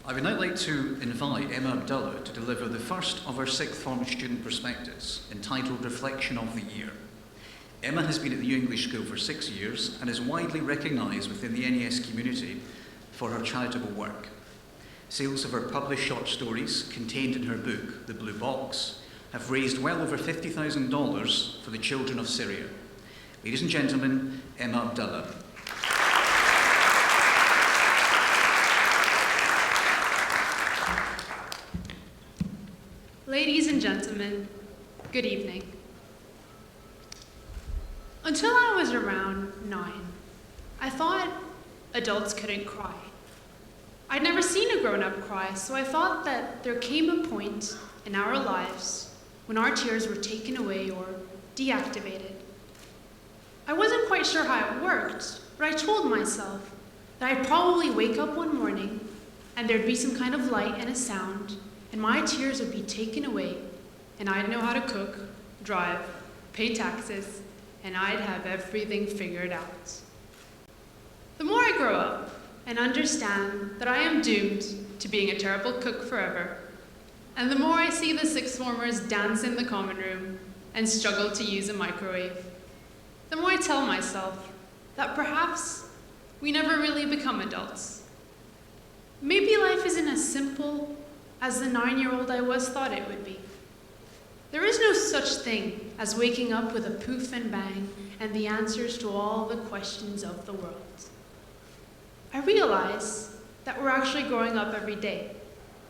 I would now like to invite Emma Abdullah to deliver the first of our sixth form student prospectus, entitled Reflection of the Year. Emma has been at the New English School for 6 years and is widely recognised within the NES community for her charitable work. Sales of her published short stories, contained in her book, The Blue Box, have raised well over $50,000 for the children of Syria. Ladies and gentlemen, Emma Abdullah. Ladies and gentlemen, good evening. Until I was around 9, I thought adults couldn't cry. I'd never seen a grown-up cry, so I thought that there came a point in our lives when our tears were taken away or deactivated. I wasn't quite sure how it worked, but I told myself that I'd probably wake up one morning and there'd be some kind of light and a sound, and my tears would be taken away, and I'd know how to cook, drive, pay taxes, and I'd have everything figured out. The more I grow up and understand that I am doomed to being a terrible cook forever, and the more I see the sixth formers dance in the common room and struggle to use a microwave, the more I tell myself that perhaps we never really become adults. Maybe life isn't as simple as the 9-year-old I was thought it would be. There is no such thing as waking up with a poof and bang and the answers to all the questions of the world. I realize that we're actually growing up every day,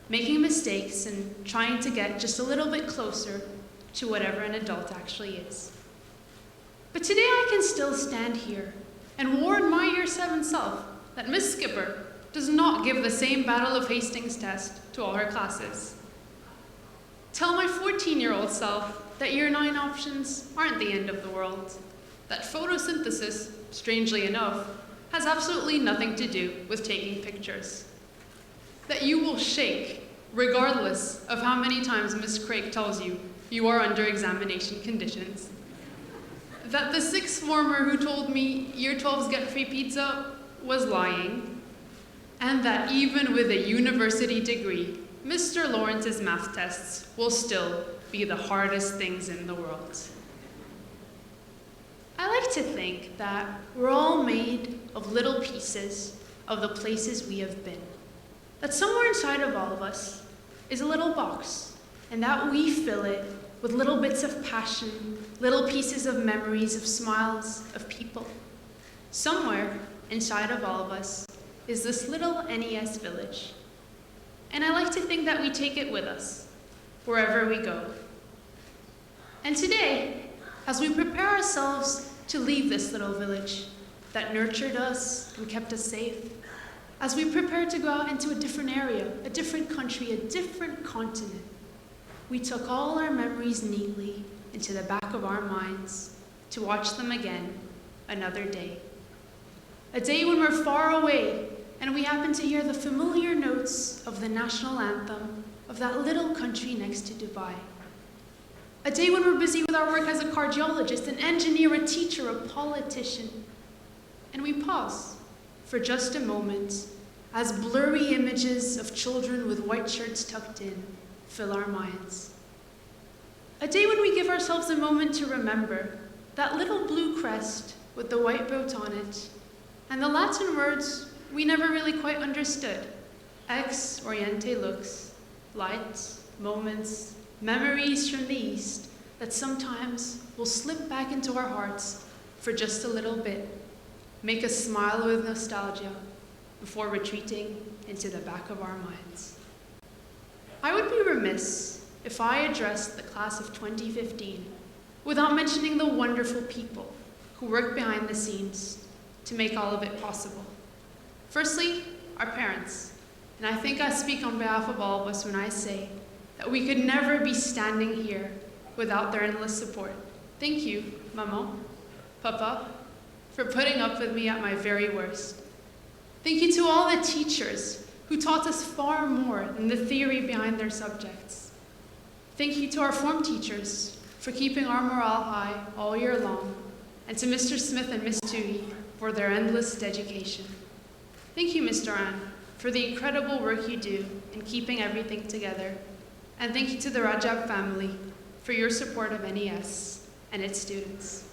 making mistakes and trying to get just a little bit closer to whatever an adult actually is. But today I can still stand here and warn my year 7 self that Miss Skipper does not give the same Battle of Hastings test to all her classes. Tell my 14-year-old self that year 9 options aren't the end of the world, that photosynthesis, strangely enough, has absolutely nothing to do with taking pictures, that you will shake regardless of how many times Miss Craig tells you you are under examination conditions, that the sixth former who told me year 12s get free pizza was lying, and that even with a university degree, Mr. Lawrence's math tests will still be the hardest things in the world. I like to think that we're all made of little pieces of the places we have been. That somewhere inside of all of us is a little box, and that we fill it with little bits of passion, little pieces of memories, of smiles, of people. Somewhere inside of all of us is this little NES village. And I like to think that we take it with us, wherever we go. And today, as we prepare ourselves to leave this little village that nurtured us and kept us safe, as we prepare to go out into a different area, a different country, a different continent, we took all our memories neatly into the back of our minds to watch them again another day. A day when we're far away and we happen to hear the familiar notes of the national anthem of that little country next to Dubai. A day when we're busy with our work as a cardiologist, an engineer, a teacher, a politician. And we pause for just a moment as blurry images of children with white shirts tucked in fill our minds. A day when we give ourselves a moment to remember that little blue crest with the white boat on it, and the Latin words we never really quite understood. Ex oriente lux, lights, moments, memories from the East that sometimes will slip back into our hearts for just a little bit, make us smile with nostalgia before retreating into the back of our minds. I would be remiss if I addressed the class of 2015 without mentioning the wonderful people who work behind the scenes to make all of it possible. Firstly, our parents, and I think I speak on behalf of all of us when I say that we could never be standing here without their endless support. Thank you, Maman, Papa, for putting up with me at my very worst. Thank you to all the teachers who taught us far more than the theory behind their subjects. Thank you to our form teachers for keeping our morale high all year long, and to Mr. Smith and Miss Toohey for their endless dedication. Thank you, Mr. Ann, for the incredible work you do in keeping everything together. And thank you to the Rajab family for your support of NES and its students.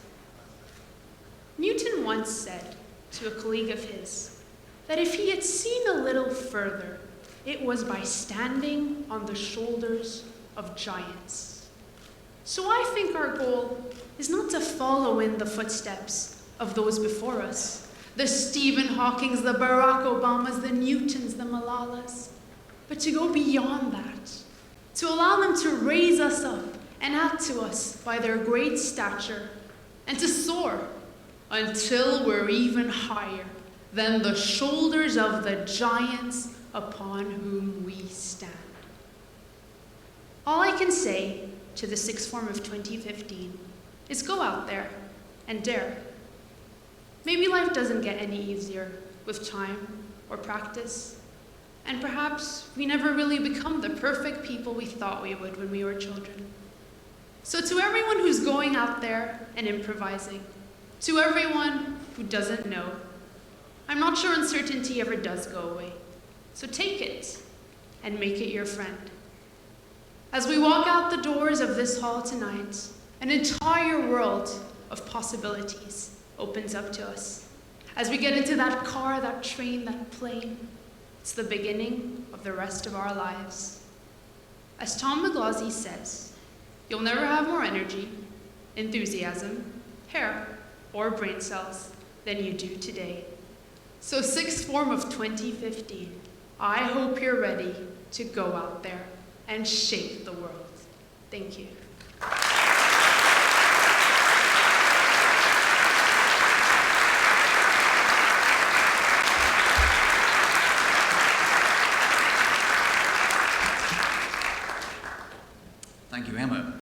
Newton once said to a colleague of his that if he had seen a little further, it was by standing on the shoulders of giants. So I think our goal is not to follow in the footsteps of those before us, the Stephen Hawkings, the Barack Obamas, the Newtons, the Malalas, but to go beyond that, to allow them to raise us up and add to us by their great stature, and to soar until we're even higher than the shoulders of the giants upon whom we stand. All I can say to the sixth form of 2015 is go out there and dare. Maybe life doesn't get any easier with time or practice, and perhaps we never really become the perfect people we thought we would when we were children. So to everyone who's going out there and improvising, to everyone who doesn't know, I'm not sure uncertainty ever does go away. So take it and make it your friend. As we walk out the doors of this hall tonight, an entire world of possibilities opens up to us. As we get into that car, that train, that plane, it's the beginning of the rest of our lives. As Tom McGlosey says, you'll never have more energy, enthusiasm, hair, or brain cells than you do today. So sixth form of 2015, I hope you're ready to go out there and shape the world. Thank you. Thank you, Emma.